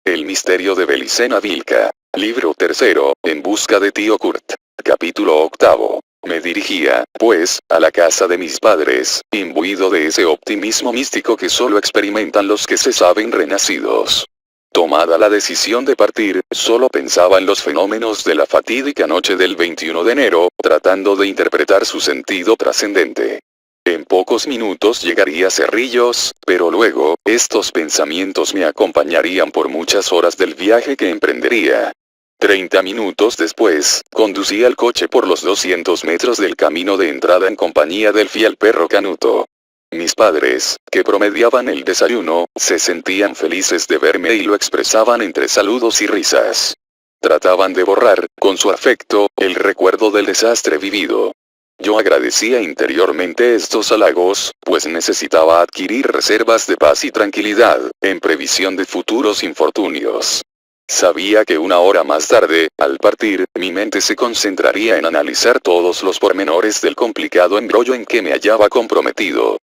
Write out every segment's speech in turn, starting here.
El misterio de Belicena Vilca. Libro tercero, En busca de tío Kurt. Capítulo octavo. Me dirigía, pues, a la casa de mis padres, imbuido de ese optimismo místico que solo experimentan los que se saben renacidos. Tomada la decisión de partir, solo pensaba en los fenómenos de la fatídica noche del 21 de enero, tratando de interpretar su sentido trascendente. En pocos minutos llegaría a Cerrillos, pero luego, estos pensamientos me acompañarían por muchas horas del viaje que emprendería. 30 minutos después, conducía el coche por los 200 metros del camino de entrada en compañía del fiel perro Canuto. Mis padres, que promediaban el desayuno, se sentían felices de verme y lo expresaban entre saludos y risas. Trataban de borrar, con su afecto, el recuerdo del desastre vivido. Yo agradecía interiormente estos halagos, pues necesitaba adquirir reservas de paz y tranquilidad, en previsión de futuros infortunios. Sabía que una hora más tarde, al partir, mi mente se concentraría en analizar todos los pormenores del complicado embrollo en que me hallaba comprometido.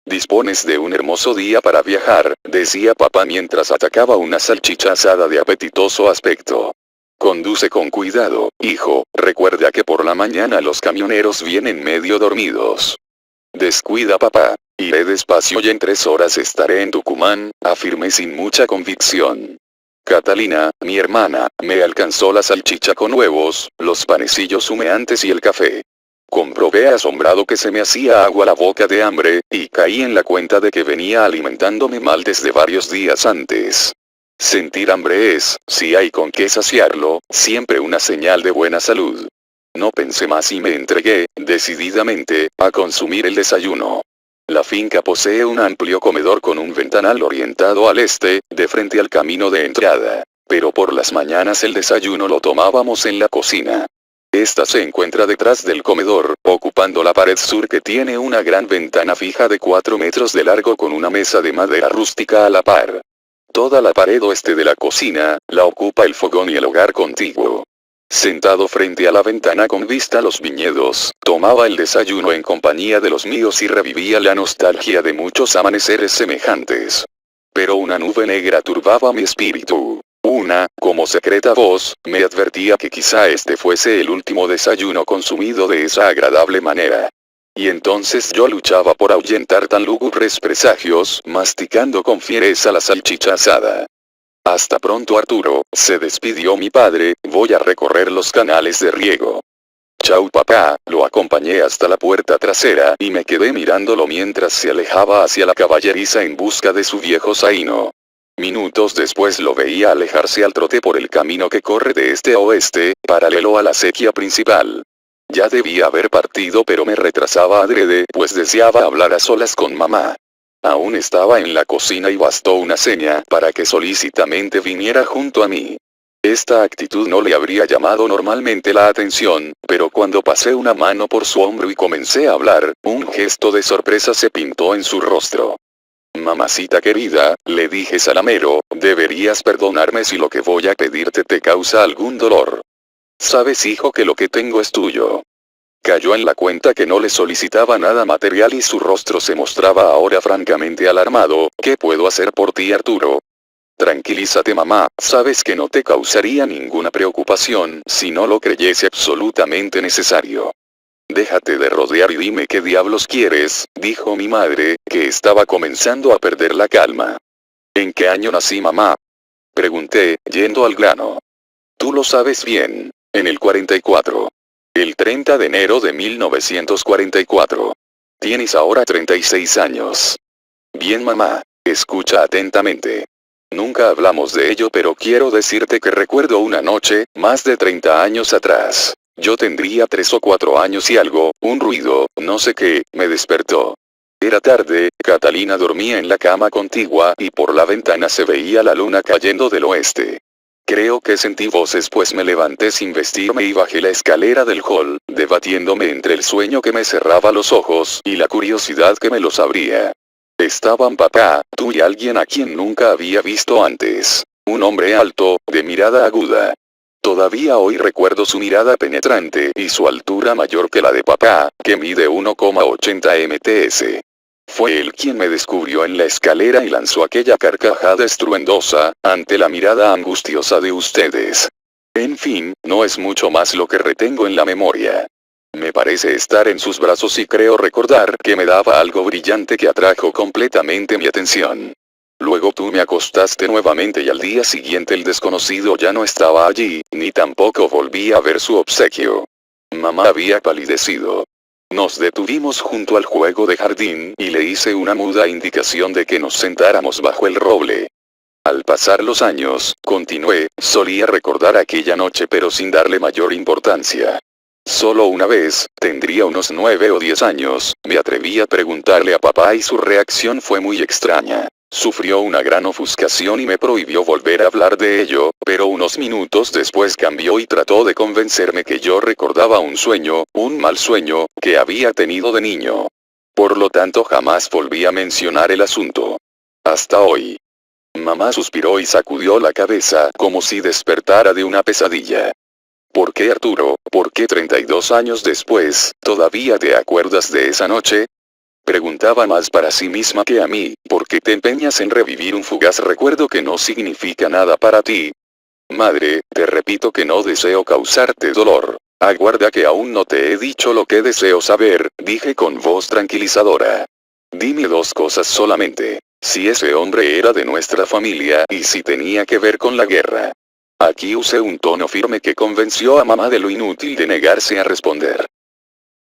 «Dispones de un hermoso día para viajar», decía papá mientras atacaba una salchicha asada de apetitoso aspecto. «Conduce con cuidado, hijo, recuerda que por la mañana los camioneros vienen medio dormidos». «Descuida papá. Iré despacio y en 3 horas estaré en Tucumán», afirmé sin mucha convicción. Catalina, mi hermana, me alcanzó la salchicha con huevos, los panecillos humeantes y el café. Comprobé asombrado que se me hacía agua la boca de hambre, y caí en la cuenta de que venía alimentándome mal desde varios días antes. Sentir hambre es, si hay con qué saciarlo, siempre una señal de buena salud. No pensé más y me entregué, decididamente, a consumir el desayuno. La finca posee un amplio comedor con un ventanal orientado al este, de frente al camino de entrada. Pero por las mañanas el desayuno lo tomábamos en la cocina. Esta se encuentra detrás del comedor, ocupando la pared sur que tiene una gran ventana fija de 4 metros de largo con una mesa de madera rústica a la par. Toda la pared oeste de la cocina, la ocupa el fogón y el hogar contiguo. Sentado frente a la ventana con vista a los viñedos, tomaba el desayuno en compañía de los míos y revivía la nostalgia de muchos amaneceres semejantes. Pero una nube negra turbaba mi espíritu. Una, como secreta voz, me advertía que quizá este fuese el último desayuno consumido de esa agradable manera. Y entonces yo luchaba por ahuyentar tan lúgubres presagios, masticando con fiereza la salchicha asada. «Hasta pronto Arturo», se despidió mi padre, «voy a recorrer los canales de riego». «Chau papá», lo acompañé hasta la puerta trasera y me quedé mirándolo mientras se alejaba hacia la caballeriza en busca de su viejo zaino. Minutos después lo veía alejarse al trote por el camino que corre de este a oeste, paralelo a la acequia principal. Ya debía haber partido pero me retrasaba adrede, pues deseaba hablar a solas con mamá. Aún estaba en la cocina y bastó una seña para que solícitamente viniera junto a mí. Esta actitud no le habría llamado normalmente la atención, pero cuando pasé una mano por su hombro y comencé a hablar, un gesto de sorpresa se pintó en su rostro. «Mamacita querida», le dije salamero, «deberías perdonarme si lo que voy a pedirte te causa algún dolor. Sabes hijo que lo que tengo es tuyo». Cayó en la cuenta que no le solicitaba nada material y su rostro se mostraba ahora francamente alarmado. «¿Qué puedo hacer por ti Arturo?» «Tranquilízate mamá, sabes que no te causaría ninguna preocupación si no lo creyese absolutamente necesario». «Déjate de rodear y dime qué diablos quieres», dijo mi madre, que estaba comenzando a perder la calma. «¿En qué año nací mamá?», pregunté, yendo al grano. «Tú lo sabes bien. En el 44. El 30 de enero de 1944. Tienes ahora 36 años. Bien mamá, escucha atentamente. Nunca hablamos de ello pero quiero decirte que recuerdo una noche, más de 30 años atrás. Yo tendría 3 o 4 años y algo, un ruido, no sé qué, me despertó. Era tarde, Catalina dormía en la cama contigua y por la ventana se veía la luna cayendo del oeste. Creo que sentí voces pues me levanté sin vestirme y bajé la escalera del hall, debatiéndome entre el sueño que me cerraba los ojos y la curiosidad que me los abría. Estaban papá, tú y alguien a quien nunca había visto antes. Un hombre alto, de mirada aguda. Todavía hoy recuerdo su mirada penetrante y su altura mayor que la de papá, que mide 1,80 mts. Fue él quien me descubrió en la escalera y lanzó aquella carcajada estruendosa, ante la mirada angustiosa de ustedes. En fin, no es mucho más lo que retengo en la memoria. Me parece estar en sus brazos y creo recordar que me daba algo brillante que atrajo completamente mi atención. Luego tú me acostaste nuevamente y al día siguiente el desconocido ya no estaba allí, ni tampoco volví a ver su obsequio. Mamá había palidecido. Nos detuvimos junto al juego de jardín y le hice una muda indicación de que nos sentáramos bajo el roble. Al pasar los años, continué, solía recordar aquella noche pero sin darle mayor importancia. Solo una vez, tendría unos 9 o 10 años, me atreví a preguntarle a papá y su reacción fue muy extraña. Sufrió una gran ofuscación y me prohibió volver a hablar de ello, pero unos minutos después cambió y trató de convencerme que yo recordaba un sueño, un mal sueño, que había tenido de niño. Por lo tanto jamás volví a mencionar el asunto. Hasta hoy. Mamá suspiró y sacudió la cabeza como si despertara de una pesadilla. ¿Por qué, Arturo? ¿Por qué 32 años después, todavía te acuerdas de esa noche? Preguntaba más para sí misma que a mí, ¿por qué te empeñas en revivir un fugaz recuerdo que no significa nada para ti? Madre, te repito que no deseo causarte dolor. Aguarda que aún no te he dicho lo que deseo saber, dije con voz tranquilizadora. Dime dos cosas solamente. Si ese hombre era de nuestra familia y si tenía que ver con la guerra. Aquí usé un tono firme que convenció a mamá de lo inútil de negarse a responder.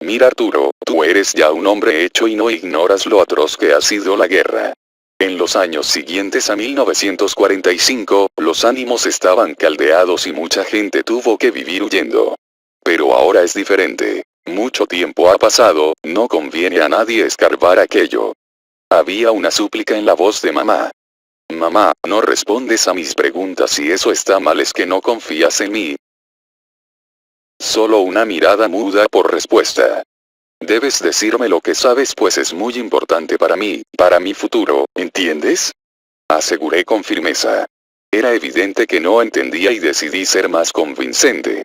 Mira, Arturo, tú eres ya un hombre hecho y no ignoras lo atroz que ha sido la guerra. En los años siguientes a 1945, los ánimos estaban caldeados y mucha gente tuvo que vivir huyendo. Pero ahora es diferente. Mucho tiempo ha pasado, no conviene a nadie escarbar aquello. Había una súplica en la voz de mamá. Mamá, no respondes a mis preguntas y eso está mal, es que no confías en mí. Solo una mirada muda por respuesta. Debes decirme lo que sabes pues es muy importante para mí, para mi futuro, ¿entiendes? Aseguré con firmeza. Era evidente que no entendía y decidí ser más convincente.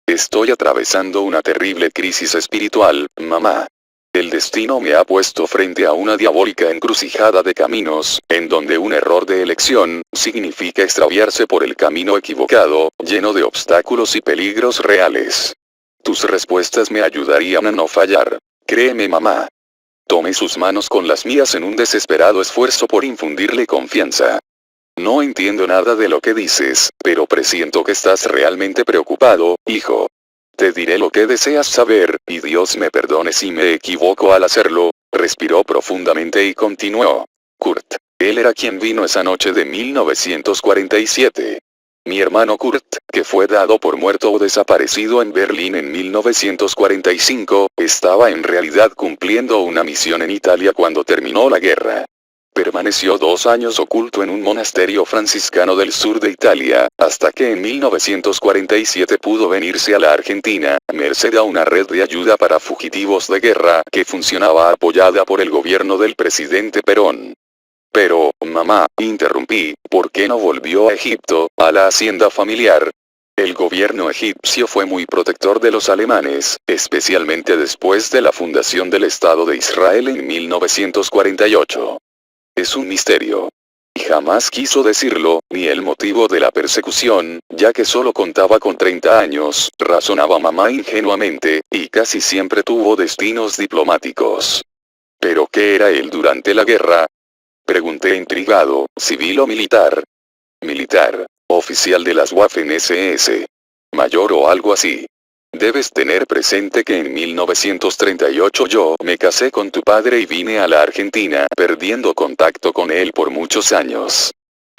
Estoy atravesando una terrible crisis espiritual, mamá. El destino me ha puesto frente a una diabólica encrucijada de caminos, en donde un error de elección, significa extraviarse por el camino equivocado, lleno de obstáculos y peligros reales. Tus respuestas me ayudarían a no fallar. Créeme, mamá. Tomé sus manos con las mías en un desesperado esfuerzo por infundirle confianza. No entiendo nada de lo que dices, pero presiento que estás realmente preocupado, hijo. Te diré lo que deseas saber, y Dios me perdone si me equivoco al hacerlo. Respiró profundamente y continuó. Kurt. Él era quien vino esa noche de 1947. Mi hermano Kurt, que fue dado por muerto o desaparecido en Berlín en 1945, estaba en realidad cumpliendo una misión en Italia cuando terminó la guerra. Permaneció 2 años oculto en un monasterio franciscano del sur de Italia, hasta que en 1947 pudo venirse a la Argentina, merced a una red de ayuda para fugitivos de guerra que funcionaba apoyada por el gobierno del presidente Perón. Pero, mamá, interrumpí, ¿por qué no volvió a Egipto, a la hacienda familiar? El gobierno egipcio fue muy protector de los alemanes, especialmente después de la fundación del Estado de Israel en 1948. Es un misterio. Y jamás quiso decirlo, ni el motivo de la persecución, ya que solo contaba con 30 años, razonaba mamá ingenuamente, y casi siempre tuvo destinos diplomáticos. ¿Pero qué era él durante la guerra? Pregunté intrigado, ¿civil o militar? Militar. Oficial de las Waffen-SS. Mayor o algo así. Debes tener presente que en 1938 yo me casé con tu padre y vine a la Argentina, perdiendo contacto con él por muchos años.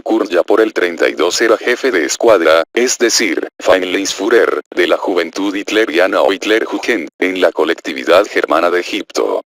Kurt ya por el 32 era jefe de escuadra, es decir, Feinleinsführer, de la juventud hitleriana o Hitlerjugend, en la colectividad germana de Egipto.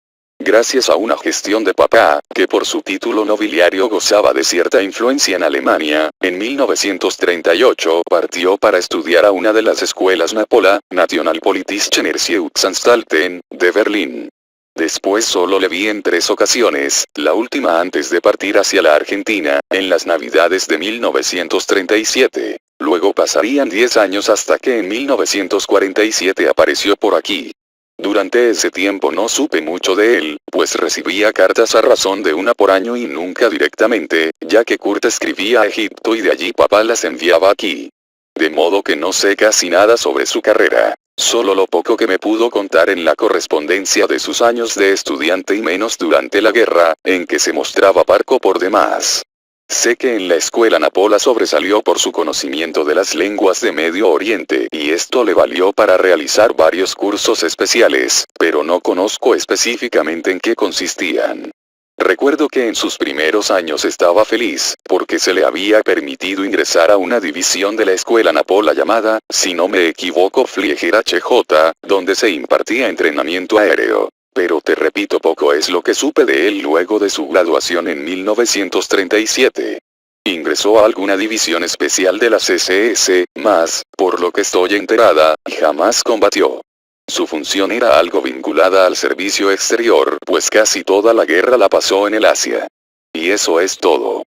Gracias a una gestión de papá, que por su título nobiliario gozaba de cierta influencia en Alemania, en 1938 partió para estudiar a una de las escuelas Napola, Nationalpolitische Erziehungsanstalten, de Berlín. Después solo le vi en 3 ocasiones, la última antes de partir hacia la Argentina, en las Navidades de 1937. Luego pasarían 10 años hasta que en 1947 apareció por aquí. Durante ese tiempo no supe mucho de él, pues recibía cartas a razón de una por año y nunca directamente, ya que Kurt escribía a Egipto y de allí papá las enviaba aquí. De modo que no sé casi nada sobre su carrera. Solo lo poco que me pudo contar en la correspondencia de sus años de estudiante y menos durante la guerra, en que se mostraba parco por demás. Sé que en la escuela Napola sobresalió por su conocimiento de las lenguas de Medio Oriente y esto le valió para realizar varios cursos especiales, pero no conozco específicamente en qué consistían. Recuerdo que en sus primeros años estaba feliz, porque se le había permitido ingresar a una división de la escuela Napola llamada, si no me equivoco, Flieger HJ, donde se impartía entrenamiento aéreo. Pero te repito, poco es lo que supe de él luego de su graduación en 1937. Ingresó a alguna división especial de la CSS, más, por lo que estoy enterada, jamás combatió. Su función era algo vinculada al servicio exterior, pues casi toda la guerra la pasó en el Asia. Y eso es todo.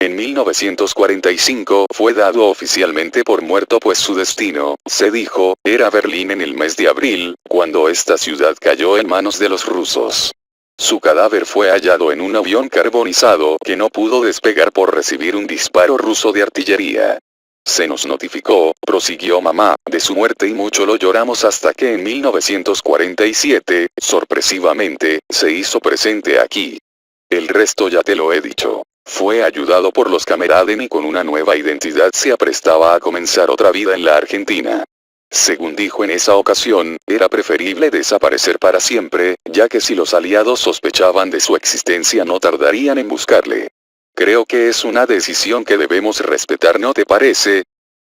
En 1945 fue dado oficialmente por muerto, pues su destino, se dijo, era Berlín en el mes de abril, cuando esta ciudad cayó en manos de los rusos. Su cadáver fue hallado en un avión carbonizado que no pudo despegar por recibir un disparo ruso de artillería. Se nos notificó, prosiguió mamá, de su muerte y mucho lo lloramos hasta que en 1947, sorpresivamente, se hizo presente aquí. El resto ya te lo he dicho. Fue ayudado por los Cameraden y con una nueva identidad se aprestaba a comenzar otra vida en la Argentina. Según dijo en esa ocasión, era preferible desaparecer para siempre, ya que si los aliados sospechaban de su existencia no tardarían en buscarle. Creo que es una decisión que debemos respetar, ¿no te parece?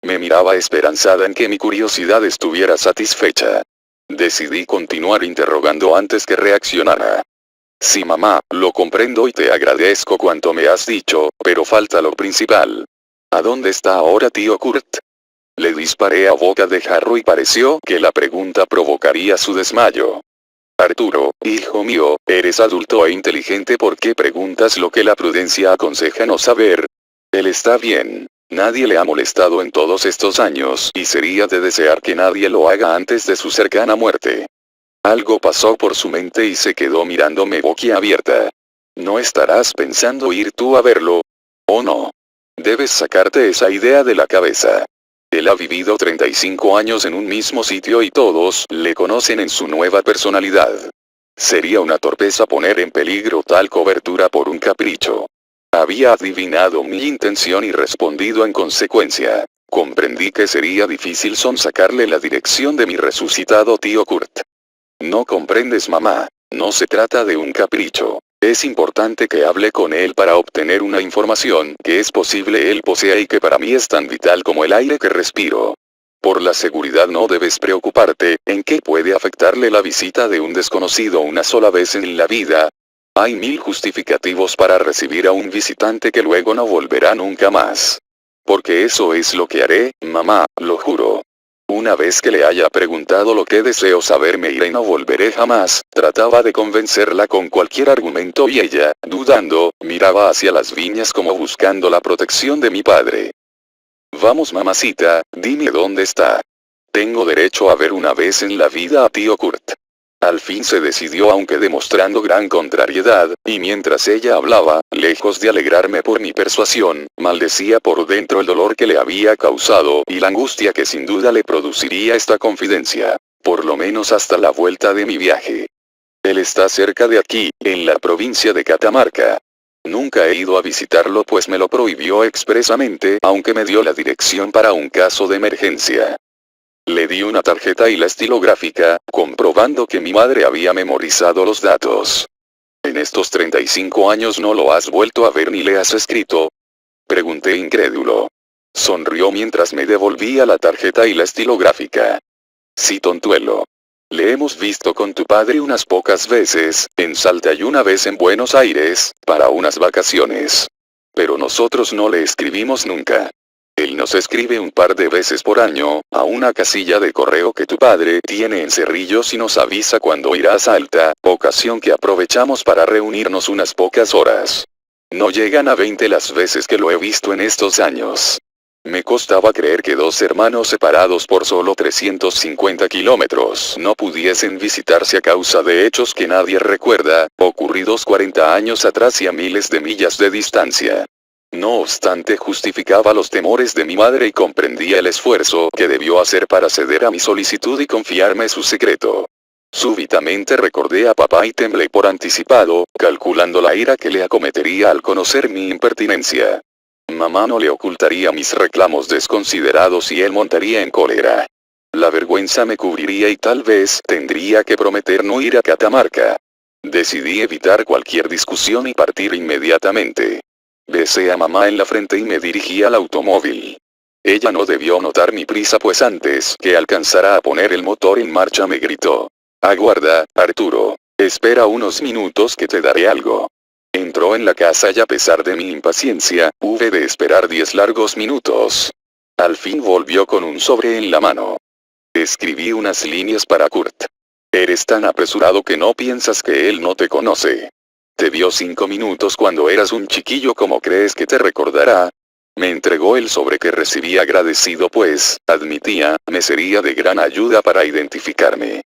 Me miraba esperanzada en que mi curiosidad estuviera satisfecha. Decidí continuar interrogando antes que reaccionara. Sí, mamá, lo comprendo y te agradezco cuanto me has dicho, pero falta lo principal. ¿A dónde está ahora tío Kurt? Le disparé a boca de jarro y pareció que la pregunta provocaría su desmayo. Arturo, hijo mío, eres adulto e inteligente, ¿por qué preguntas lo que la prudencia aconseja no saber? Él está bien. Nadie le ha molestado en todos estos años y sería de desear que nadie lo haga antes de su cercana muerte. Algo pasó por su mente y se quedó mirándome boquiabierta. ¿No estarás pensando ir tú a verlo? ¿O no? Debes sacarte esa idea de la cabeza. Él ha vivido 35 años en un mismo sitio y todos le conocen en su nueva personalidad. Sería una torpeza poner en peligro tal cobertura por un capricho. Había adivinado mi intención y respondido en consecuencia. Comprendí que sería difícil sonsacarle la dirección de mi resucitado tío Kurt. No comprendes, mamá. No se trata de un capricho. Es importante que hable con él para obtener una información que es posible él posea y que para mí es tan vital como el aire que respiro. Por la seguridad no debes preocuparte, ¿en qué puede afectarle la visita de un desconocido una sola vez en la vida? Hay 1000 justificativos para recibir a un visitante que luego no volverá nunca más. Porque eso es lo que haré, mamá, lo juro. Una vez que le haya preguntado lo que deseo saber me iré y no volveré jamás. Trataba de convencerla con cualquier argumento y ella, dudando, miraba hacia las viñas como buscando la protección de mi padre. Vamos, mamacita, dime dónde está. Tengo derecho a ver una vez en la vida a tío Kurt. Al fin se decidió, aunque demostrando gran contrariedad, y mientras ella hablaba, lejos de alegrarme por mi persuasión, maldecía por dentro el dolor que le había causado y la angustia que sin duda le produciría esta confidencia, por lo menos hasta la vuelta de mi viaje. Él está cerca de aquí, en la provincia de Catamarca. Nunca he ido a visitarlo pues me lo prohibió expresamente, aunque me dio la dirección para un caso de emergencia. Le di una tarjeta y la estilográfica, comprobando que mi madre había memorizado los datos. ¿En estos 35 años no lo has vuelto a ver ni le has escrito? Pregunté incrédulo. Sonrió mientras me devolvía la tarjeta y la estilográfica. Sí, tontuelo. Le hemos visto con tu padre unas pocas veces, en Salta y una vez en Buenos Aires, para unas vacaciones. Pero nosotros no le escribimos nunca. Él nos escribe un par de veces por año, a una casilla de correo que tu padre tiene en Cerrillos y nos avisa cuando irá a Salta, ocasión que aprovechamos para reunirnos unas pocas horas. No llegan a 20 las veces que lo he visto en estos años. Me costaba creer que dos hermanos separados por solo 350 kilómetros no pudiesen visitarse a causa de hechos que nadie recuerda, ocurridos 40 años atrás y a miles de millas de distancia. No obstante, justificaba los temores de mi madre y comprendía el esfuerzo que debió hacer para ceder a mi solicitud y confiarme su secreto. Súbitamente recordé a papá y temblé por anticipado, calculando la ira que le acometería al conocer mi impertinencia. Mamá no le ocultaría mis reclamos desconsiderados y él montaría en cólera. La vergüenza me cubriría y tal vez tendría que prometer no ir a Catamarca. Decidí evitar cualquier discusión y partir inmediatamente. Besé a mamá en la frente y me dirigí al automóvil. Ella no debió notar mi prisa, pues antes que alcanzara a poner el motor en marcha me gritó: «Aguarda, Arturo. Espera unos minutos que te daré algo». Entró en la casa y a pesar de mi impaciencia, hube de esperar 10 largos minutos. Al fin volvió con un sobre en la mano. Escribí unas líneas para Kurt. «Eres tan apresurado que no piensas que él no te conoce. Te vio 5 minutos cuando eras un chiquillo, ¿cómo crees que te recordará?». Me entregó el sobre que recibí agradecido, pues, admitía, me sería de gran ayuda para identificarme.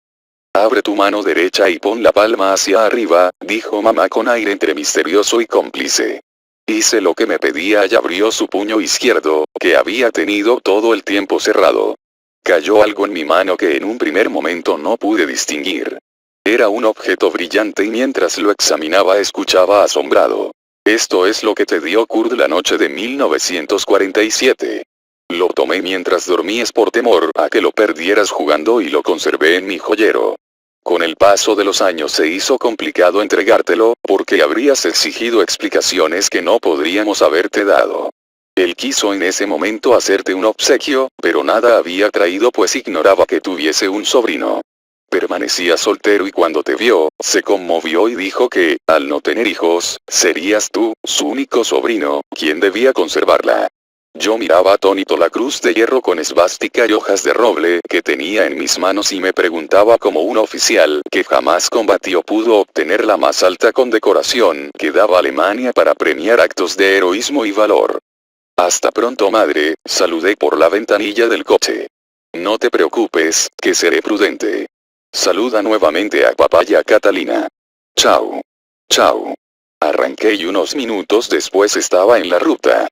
«Abre tu mano derecha y pon la palma hacia arriba», dijo mamá con aire entre misterioso y cómplice. Hice lo que me pedía y abrió su puño izquierdo, que había tenido todo el tiempo cerrado. Cayó algo en mi mano que en un primer momento no pude distinguir. Era un objeto brillante y mientras lo examinaba escuchaba asombrado. «Esto es lo que te dio Kurt la noche de 1947. Lo tomé mientras dormías por temor a que lo perdieras jugando y lo conservé en mi joyero. Con el paso de los años se hizo complicado entregártelo, porque habrías exigido explicaciones que no podríamos haberte dado. Él quiso en ese momento hacerte un obsequio, pero nada había traído, pues ignoraba que tuviese un sobrino. Permanecía soltero y cuando te vio, se conmovió y dijo que, al no tener hijos, serías tú, su único sobrino, quien debía conservarla». Yo miraba atónito la cruz de hierro con esvástica y hojas de roble que tenía en mis manos y me preguntaba cómo un oficial que jamás combatió pudo obtener la más alta condecoración que daba Alemania para premiar actos de heroísmo y valor. «Hasta pronto, madre», saludé por la ventanilla del coche. «No te preocupes, que seré prudente. Saluda nuevamente a papá y a Catalina. Chao. Chao». Arranqué y unos minutos después estaba en la ruta.